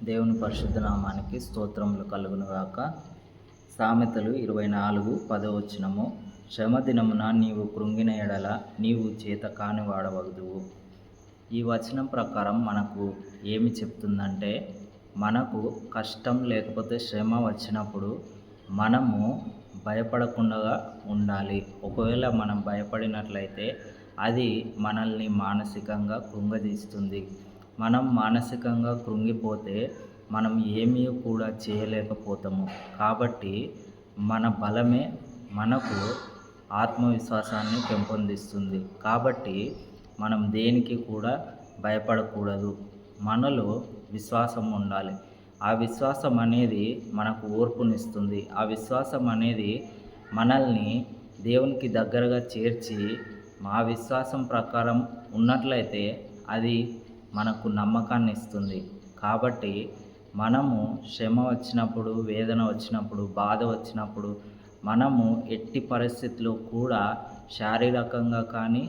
దేవుని పరిశుద్ధ నామానికి స్తోత్రములు కలుగునుగాక. సామెతలు 24:10 శ్రమ దినమున నీవు కృంగిన ఎడల నీవు చేత కాని వాడవగుదువు. ఈ వచనం ప్రకారం మనకు ఏమి చెప్తుందంటే, మనకు కష్టం లేకపోతే శ్రమ వచ్చినప్పుడు మనము భయపడకుండా ఉండాలి. ఒకవేళ మనం భయపడినట్లయితే అది మనల్ని మానసికంగా కృంగదీస్తుంది. మనం మానసికంగా కృంగిపోతే మనం ఏమీ కూడా చేయలేకపోతాము. కాబట్టి మన బలమే మనకు ఆత్మవిశ్వాసాన్ని పెంపొందిస్తుంది. కాబట్టి మనం దేనికి కూడా భయపడకూడదు. మనలో విశ్వాసం ఉండాలి. ఆ విశ్వాసం అనేది మనకు ఓర్పునిస్తుంది. ఆ విశ్వాసం అనేది మనల్ని దేవునికి దగ్గరగా చేర్చి మా విశ్వాసం ప్రకారం ఉన్నట్లయితే అది మనకు నమ్మకాన్ని ఇస్తుంది. కాబట్టి మనము శ్రమ వచ్చినప్పుడు, వేదన వచ్చినప్పుడు, బాధ వచ్చినప్పుడు మనము ఎట్టి పరిస్థితుల్లో కూడా శారీరకంగా కానీ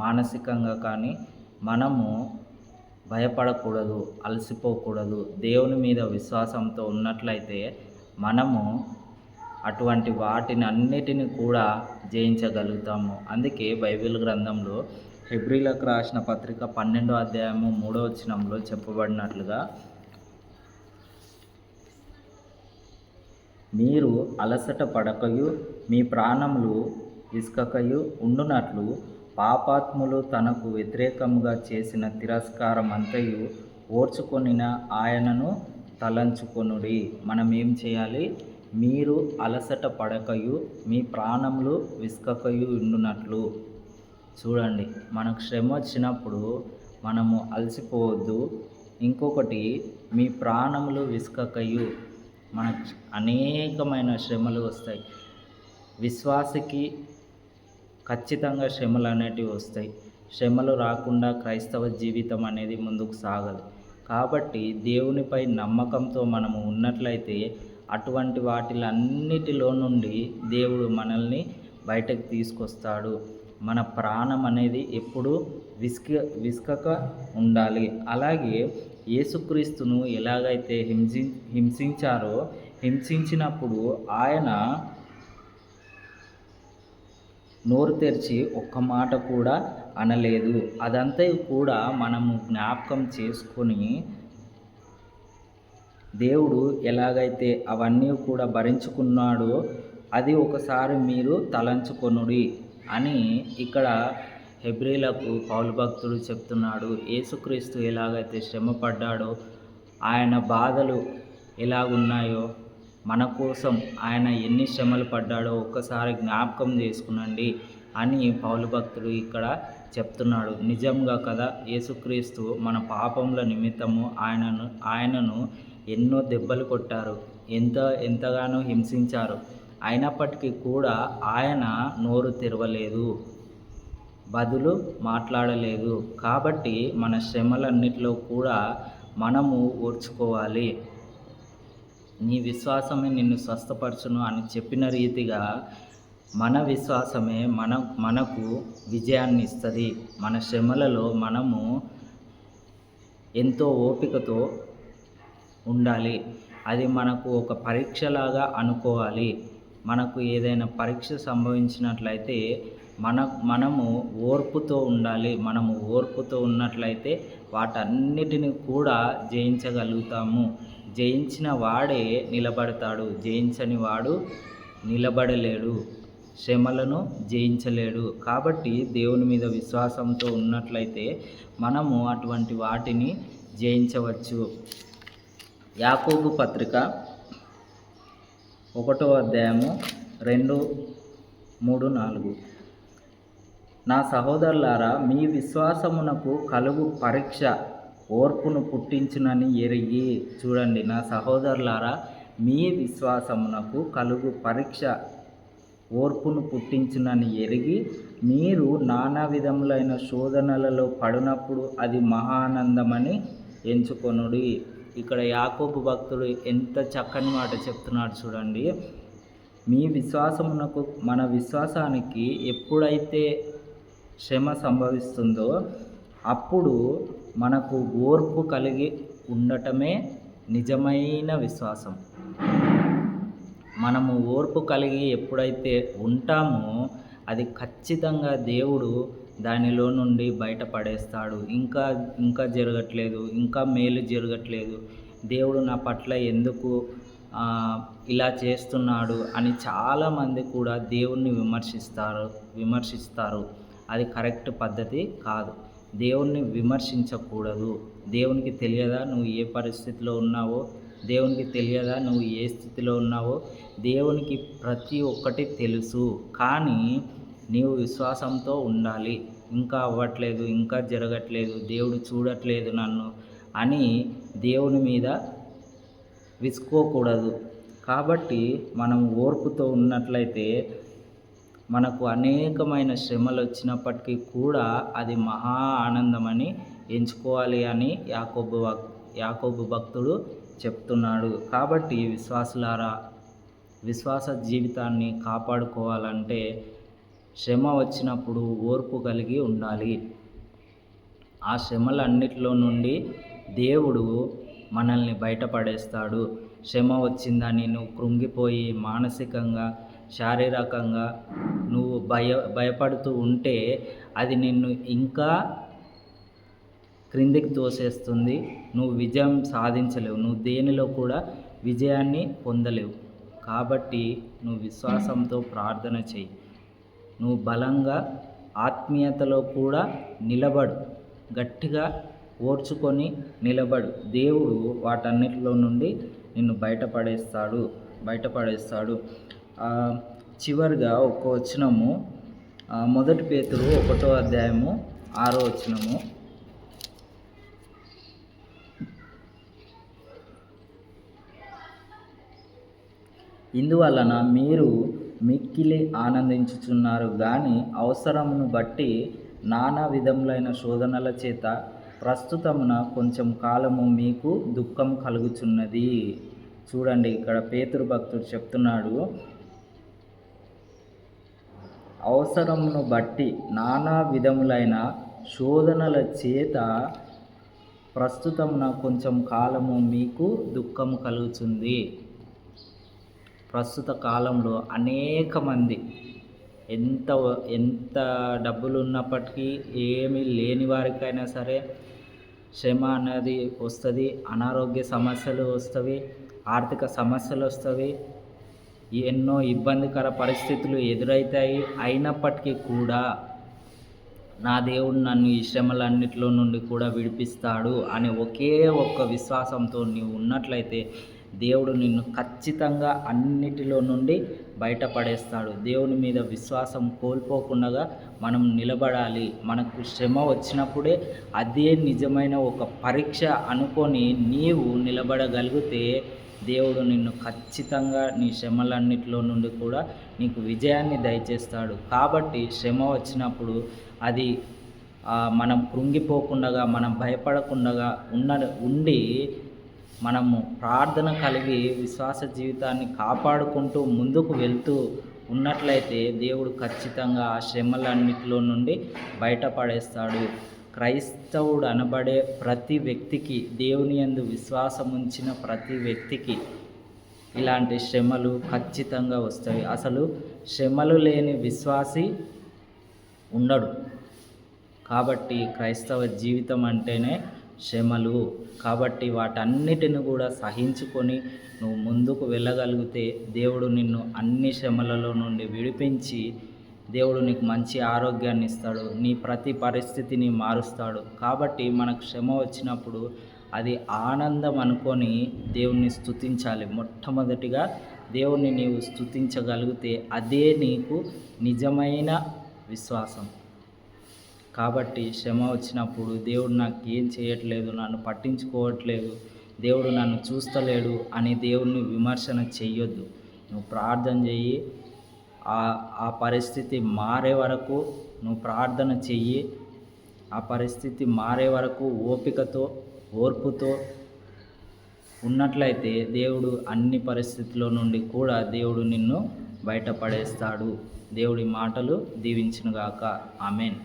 మానసికంగా కానీ మనము భయపడకూడదు, అలసిపోకూడదు. దేవుని మీద విశ్వాసంతో ఉన్నట్లయితే మనము అటువంటి వాటిని అన్నిటిని కూడా జయించగలుగుతాము. అందుకే బైబిల్ గ్రంథంలో హెబ్రీలకు రాసిన పత్రిక 12:3 చెప్పబడినట్లుగా, మీరు అలసట పడకయు మీ ప్రాణములు విసుకకయు ఉండునట్లు పాపాత్ములు తనకు వ్యతిరేకంగా చేసిన తిరస్కారం అంతయు ఓర్చుకొనిన ఆయనను తలంచుకొనుడి. మనం ఏం చేయాలి? మీరు అలసట పడకయు మీ ప్రాణములు విసుకకయు ఉండునట్లు. చూడండి, మనకు శ్రమ వచ్చినప్పుడు మనము అలసిపోవద్దు. ఇంకొకటి, మీ ప్రాణములు విసుకకయు. మనకు అనేకమైన శ్రమలు వస్తాయి. విశ్వాసికి ఖచ్చితంగా శ్రమలు అనేటివి వస్తాయి. శ్రమలు రాకుండా క్రైస్తవ జీవితం అనేది ముందుకు సాగదు. కాబట్టి దేవునిపై నమ్మకంతో మనము ఉన్నట్లయితే అటువంటి వాటిలన్నిటిలో నుండి దేవుడు మనల్ని బయటకు తీసుకొస్తాడు. మన ప్రాణం అనేది ఎప్పుడూ విసుకక ఉండాలి. అలాగే యేసుక్రీస్తును ఎలాగైతే హింసించారో, హింసించినప్పుడు ఆయన నోరు తెరిచి ఒక్క మాట కూడా అనలేదు. అదంతా కూడా మనము జ్ఞాపకం చేసుకొని దేవుడు ఎలాగైతే అవన్నీ కూడా భరించుకున్నాడో అది ఒకసారి మీరు తలంచుకొనుడి అని ఇక్కడ హెబ్రీలకు పౌలు భక్తుడు చెప్తున్నాడు. యేసుక్రీస్తు ఎలాగైతే శ్రమ పడ్డాడో, ఆయన బాధలు ఎలాగున్నాయో, మన కోసం ఆయన ఎన్ని శ్రమలు పడ్డాడో ఒక్కసారి జ్ఞాపకం చేసుకునండి అని పౌలు భక్తుడు ఇక్కడ చెప్తున్నాడు. నిజంగా కదా, యేసుక్రీస్తు మన పాపముల నిమిత్తము ఆయనను ఎన్నో దెబ్బలు కొట్టారు, ఎంతగానో హింసించారు. అయినప్పటికీ కూడా ఆయన నోరు తెరవలేదు, బదులు మాట్లాడలేదు. కాబట్టి మన శ్రమలన్నిటిలో కూడా మనము ఓర్చుకోవాలి. నీ విశ్వాసమే నిన్ను స్వస్థపరచును అని చెప్పిన రీతిగా మన విశ్వాసమే మనకు విజయాన్ని ఇస్తుంది. మన శ్రమలలో మనము ఎంతో ఓపికతో ఉండాలి. అది మనకు ఒక పరీక్షలాగా అనుకోవాలి. మనకు ఏదైనా పరీక్ష సంభవించినట్లయితే మనము ఓర్పుతో ఉండాలి. మనము ఓర్పుతో ఉన్నట్లయితే వాటన్నిటిని కూడా జయించగలుగుతాము. జయించిన వాడే నిలబడతాడు, జయించని వాడు నిలబడలేడు, శ్రమలను జయించలేడు. కాబట్టి దేవుని మీద విశ్వాసంతో ఉన్నట్లయితే మనము అటువంటి వాటిని జయించవచ్చు. యాకోబు పత్రిక 1:2-3-4 నా సహోదరులారా, మీ విశ్వాసమునకు కలుగు పరీక్ష ఓర్పును పుట్టించునని ఎరిగి. చూడండి, నా సహోదరులారా, మీ విశ్వాసమునకు కలుగు పరీక్ష ఓర్పును పుట్టించునని ఎరిగి మీరు నానా విధములైన శోధనలలో పడినప్పుడు అది మహానందమని ఎంచుకొనుడి. ఇక్కడ యాకోబు భక్తుడు ఎంత చక్కని మాట చెప్తున్నాడు చూడండి. మీ విశ్వాసమునకు, మన విశ్వాసానికి ఎప్పుడైతే శ్రమ సంభవిస్తుందో అప్పుడు మనకు ఓర్పు కలిగి ఉండటమే నిజమైన విశ్వాసం. మనము ఓర్పు కలిగి ఎప్పుడైతే ఉంటామో అది ఖచ్చితంగా దేవుడు దానిలో నుండి బయటపడేస్తాడు. ఇంకా జరగట్లేదు, ఇంకా మేలు జరగట్లేదు, దేవుడు నా పట్ల ఎందుకు ఇలా చేస్తున్నాడు అని చాలామంది కూడా దేవుణ్ణి విమర్శిస్తారు. అది కరెక్ట్ పద్ధతి కాదు. దేవుణ్ణి విమర్శించకూడదు. దేవునికి తెలియదా నువ్వు ఏ పరిస్థితిలో ఉన్నావో? దేవునికి తెలియదా నువ్వు ఏ స్థితిలో ఉన్నావో? దేవునికి ప్రతి ఒక్కటి తెలుసు. కానీ నీవు విశ్వాసంతో ఉండాలి. ఇంకా అవ్వట్లేదు, ఇంకా జరగట్లేదు, దేవుడు చూడట్లేదు నన్ను అని దేవుని మీద విసుకోకూడదు. కాబట్టి మనం ఓర్పుతో ఉన్నట్లయితే మనకు అనేకమైన శ్రమలు వచ్చినప్పటికీ కూడా అది మహా ఆనందమని ఎంచుకోవాలి అని యాకోబు భక్తుడు చెప్తున్నాడు. కాబట్టి విశ్వాసులారా, విశ్వాస జీవితాన్ని కాపాడుకోవాలంటే శ్రమ వచ్చినప్పుడు ఓర్పు కలిగి ఉండాలి. ఆ శ్రమలన్నిటిలో నుండి దేవుడు మనల్ని బయటపడేస్తాడు. శ్రమ వచ్చిందని నువ్వు కృంగిపోయి మానసికంగా, శారీరకంగా నువ్వు భయపడుతూ ఉంటే అది నిన్ను ఇంకా క్రిందికి తోసేస్తుంది. నువ్వు విజయం సాధించలేవు. నువ్వు దేనిలో కూడా విజయాన్ని పొందలేవు. కాబట్టి నువ్వు విశ్వాసంతో ప్రార్థన చెయ్యి. నువ్వు బలంగా ఆత్మీయతలో కూడా నిలబడు. గట్టిగా ఓర్చుకొని నిలబడు. దేవుడు వాటన్నిటిలో నుండి నిన్ను బయటపడేస్తాడు. చివరిగా ఒక వచనము, 1 పేతురు 1వ అధ్యాయము 6వ వచనము. ఇందువలన మీరు మిక్కిలి ఆనందించుచున్నారు గాని అవసరమును బట్టి నానా విధములైన శోధనల చేత ప్రస్తుతమున కొంచెం కాలము మీకు దుఃఖం కలుగుచున్నది. చూడండి, ఇక్కడ పేతురు భక్తుడు చెప్తున్నాడు, అవసరమును బట్టి నానా విధములైన శోధనల చేత ప్రస్తుతమున కొంచెం కాలము మీకు దుఃఖం కలుగుతుంది. ప్రస్తుత కాలంలో అనేక మంది ఎంత డబ్బులు ఉన్నప్పటికీ ఏమీ లేని వారికైనా సరే శ్రమ అనేది వస్తుంది. అనారోగ్య సమస్యలు వస్తవి, ఆర్థిక సమస్యలు వస్తవి, ఎన్నో ఇబ్బందికర పరిస్థితులు ఎదురవుతాయి. అయినప్పటికీ కూడా నా దేవుడు నన్ను ఈ శ్రమలన్నిటిలో నుండి కూడా విడిపిస్తాడు అనే ఒకే ఒక్క విశ్వాసంతో నీవు ఉన్నట్లయితే దేవుడు నిన్ను ఖచ్చితంగా అన్నిటిలో నుండి బయటపడేస్తాడు. దేవుని మీద విశ్వాసం కోల్పోకుండా మనం నిలబడాలి. మనకు శ్రమ వచ్చినప్పుడే అదే నిజమైన ఒక పరీక్ష అనుకొని నీవు నిలబడగలిగితే దేవుడు నిన్ను ఖచ్చితంగా నీ శ్రమలన్నిటిలో నుండి కూడా నీకు విజయాన్ని దయచేస్తాడు. కాబట్టి శ్రమ వచ్చినప్పుడు అది మనం కృంగిపోకుండా, మనం భయపడకుండా ఉండి మనము ప్రార్థన కలిగి విశ్వాస జీవితాన్ని కాపాడుకుంటూ ముందుకు వెళ్తూ ఉన్నట్లయితే దేవుడు ఖచ్చితంగా ఆ శ్రమలన్నిటిలో నుండి బయటపడేస్తాడు. క్రైస్తవుడు అనబడే ప్రతి వ్యక్తికి, దేవుని యందు విశ్వాసం ఉంచిన ప్రతి వ్యక్తికి ఇలాంటి శ్రమలు ఖచ్చితంగా వస్తాయి. అసలు శ్రమలు లేని విశ్వాసి ఉండడు. కాబట్టి క్రైస్తవ జీవితం అంటేనే శ్రమలు. కాబట్టి వాటన్నిటిని కూడా సహించుకొని నువ్వు ముందుకు వెళ్ళగలిగితే దేవుడు నిన్ను అన్ని శ్రమలలో నుండి విడిపించి దేవుడు నీకు మంచి ఆరోగ్యాన్ని ఇస్తాడు. నీ ప్రతి పరిస్థితిని మారుస్తాడు. కాబట్టి మనకు శ్రమ వచ్చినప్పుడు అది ఆనందం అనుకొని దేవుణ్ణి స్తుతించాలి. మొట్టమొదటిగా దేవుణ్ణి నీవు స్తుతించగలిగితే అదే నీకు నిజమైన విశ్వాసం. కాబట్టి శ్రమ వచ్చినప్పుడు దేవుడు నాకు ఏం చేయట్లేదు, నన్ను పట్టించుకోవట్లేదు, దేవుడు నన్ను చూస్తలేడు అని దేవుణ్ణి విమర్శన చెయ్యొద్దు. నువ్వు ప్రార్థన చెయ్యి. ఆ పరిస్థితి మారే వరకు నువ్వు ప్రార్థన చెయ్యి. ఆ పరిస్థితి మారే వరకు ఓపికతో, ఓర్పుతో ఉన్నట్లయితే దేవుడు అన్ని పరిస్థితుల్లో నుండి కూడా దేవుడు నిన్ను బయటపడేస్తాడు. దేవుడి మాటలు దీవించునుగాక. ఆమేన్.